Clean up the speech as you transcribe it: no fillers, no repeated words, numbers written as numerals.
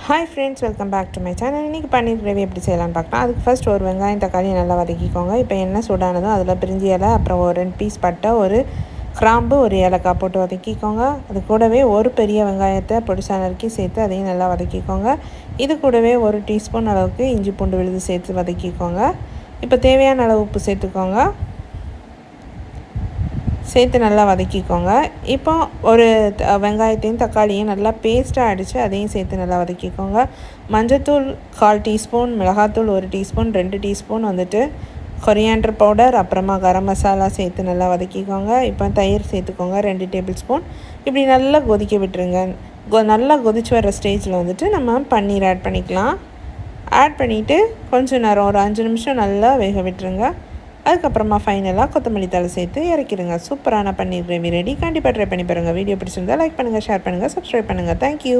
Hi friends, welcome back to my channel. இன்றைக்கி பன்னீர் gravy எப்படி செய்யலாம்னு பார்க்கலாம். அதுக்கு ஃபஸ்ட் ஒரு வெங்காயம் தக்காளி நல்லா வதக்கிக்கோங்க. இப்போ எண்ணெய் சூடானதும் அதில் பிரிஞ்சி இலை, அப்புறம் ஒரு 2 பீஸ் பட்டை, ஒரு கிராம்பு, ஒரு ஏலக்காய் போட்டு வதக்கிக்கோங்க. அது கூடவே ஒரு பெரிய வெங்காயத்தை பொடிசா நறுக்கி சேர்த்து அதையும் நல்லா வதக்கிக்கோங்க. இது கூடவே 1 டீஸ்பூன் அளவுக்கு இஞ்சி பூண்டு விழுது சேர்த்து வதக்கிக்கோங்க. இப்போ தேவையான அளவு உப்பு சேர்த்துக்கோங்க. சேர்த்து நல்லா வதக்கிக்கோங்க. இப்போ ஒரு வெங்காயத்தையும் தக்காளியும் நல்லா பேஸ்ட்டாக அடித்து அதையும் சேர்த்து நல்லா வதக்கிக்கோங்க. மஞ்சத்தூள் 1/4 டீஸ்பூன், மிளகாத்தூள் 1 டீஸ்பூன், 2 டீஸ்பூன் கொரியாண்டர் பவுடர், அப்புறமா கரம் மசாலா சேர்த்து நல்லா வதக்கிக்கோங்க. இப்போ தயிர் சேர்த்துக்கோங்க 2 டேபிள் ஸ்பூன். இப்படி நல்லா கொதிக்க விட்டுருங்க. நல்லா கொதிச்சு வர ஸ்டேஜில் நம்ம பன்னீர் ஆட் பண்ணிக்கலாம். ஆட் பண்ணிவிட்டு கொஞ்சம் நேரம் ஒரு 5 நிமிஷம் நல்லா வேக விட்டுருங்க. அதுக்கப்புறமா ஃபைனலாக கொத்தமல்லி தழை சேர்த்து இறக்கிடுங்க. சூப்பரான பன்னீர் கிரேவி ரெடி. கண்டிப்பாக ட்ரை பண்ணி பாருங்கள். வீடியோ பிடிச்சிருந்தால் லைக் பண்ணுங்கள், ஷேர் பண்ணுங்கள், சப்ஸ்கிரைப் பண்ணுங்கள். தேங்க்யூ.